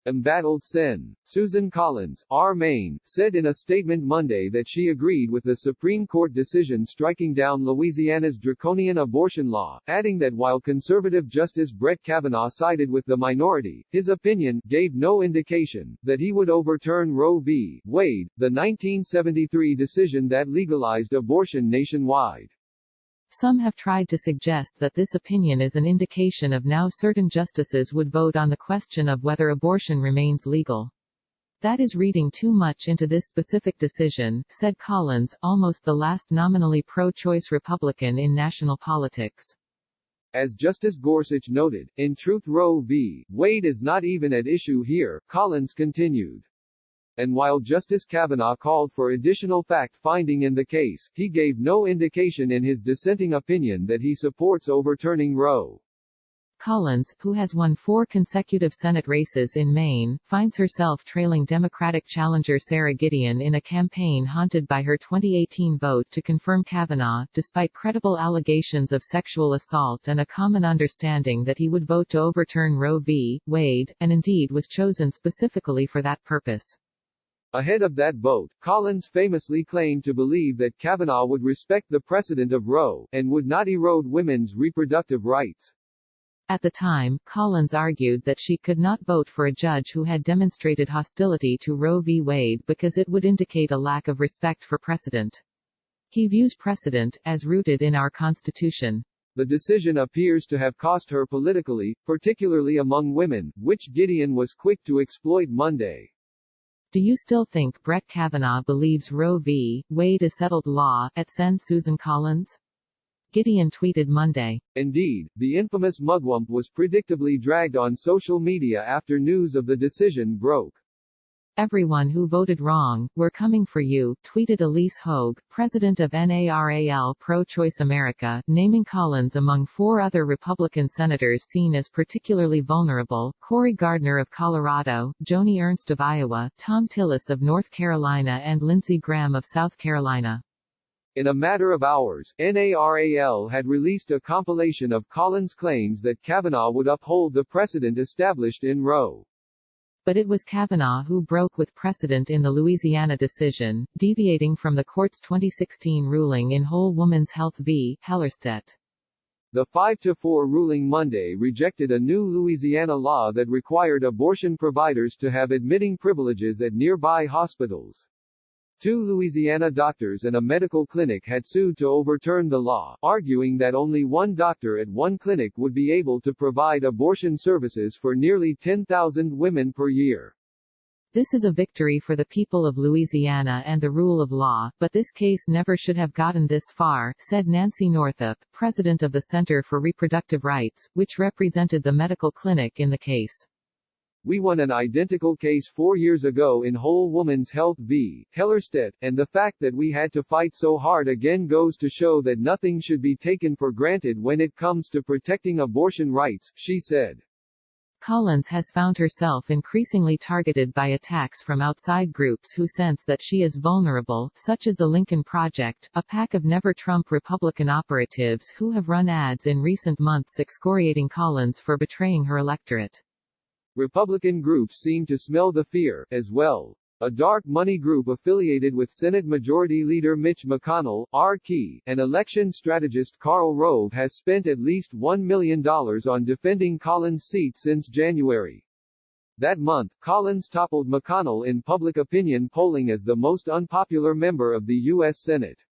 Embattled Sen. Susan Collins, R-Maine, said in a statement Monday that she agreed with the Supreme Court decision striking down Louisiana's draconian abortion law, adding that while conservative Justice Brett Kavanaugh sided with the minority, his opinion gave no indication that he would overturn Roe v. Wade, the 1973 decision that legalized abortion nationwide. Some have tried to suggest that this opinion is an indication of now certain justices would vote on the question of whether abortion remains legal. That is reading too much into this specific decision, said Collins, almost the last nominally pro-choice Republican in national politics. As Justice Gorsuch noted, in truth Roe v. Wade is not even at issue here, Collins continued. And while Justice Kavanaugh called for additional fact-finding in the case, he gave no indication in his dissenting opinion that he supports overturning Roe. Collins, who has won 4 consecutive Senate races in Maine, finds herself trailing Democratic challenger Sarah Gideon in a campaign haunted by her 2018 vote to confirm Kavanaugh, despite credible allegations of sexual assault and a common understanding that he would vote to overturn Roe v. Wade, and indeed was chosen specifically for that purpose. Ahead of that vote, Collins famously claimed to believe that Kavanaugh would respect the precedent of Roe, and would not erode women's reproductive rights. At the time, Collins argued that she could not vote for a judge who had demonstrated hostility to Roe v. Wade because it would indicate a lack of respect for precedent. He views precedent as rooted in our Constitution. The decision appears to have cost her politically, particularly among women, which Gideon was quick to exploit Monday. Do you still think Brett Kavanaugh believes Roe v. Wade is settled law? At Sen Susan Collins? Gideon tweeted Monday. Indeed, the infamous mugwump was predictably dragged on social media after news of the decision broke. Everyone who voted wrong, we're coming for you, tweeted Elise Hogue, president of NARAL Pro-Choice America, naming Collins among 4 other Republican senators seen as particularly vulnerable: Cory Gardner of Colorado, Joni Ernst of Iowa, Tom Tillis of North Carolina and Lindsey Graham of South Carolina. In a matter of hours, NARAL had released a compilation of Collins' claims that Kavanaugh would uphold the precedent established in Roe. But it was Kavanaugh who broke with precedent in the Louisiana decision, deviating from the court's 2016 ruling in Whole Woman's Health v. Hellerstedt. The 5-4 ruling Monday rejected a new Louisiana law that required abortion providers to have admitting privileges at nearby hospitals. 2 Louisiana doctors and a medical clinic had sued to overturn the law, arguing that only one doctor at one clinic would be able to provide abortion services for nearly 10,000 women per year. This is a victory for the people of Louisiana and the rule of law, but this case never should have gotten this far, said Nancy Northup, president of the Center for Reproductive Rights, which represented the medical clinic in the case. We won an identical case 4 years ago in Whole Woman's Health v. Hellerstedt, and the fact that we had to fight so hard again goes to show that nothing should be taken for granted when it comes to protecting abortion rights, she said. Collins has found herself increasingly targeted by attacks from outside groups who sense that she is vulnerable, such as the Lincoln Project, a pack of never-Trump Republican operatives who have run ads in recent months excoriating Collins for betraying her electorate. Republican groups seem to smell the fear, as well. A dark money group affiliated with Senate Majority Leader Mitch McConnell, R-Key, and election strategist Karl Rove has spent at least $1 million on defending Collins' seat since January. That month, Collins toppled McConnell in public opinion polling as the most unpopular member of the U.S. Senate.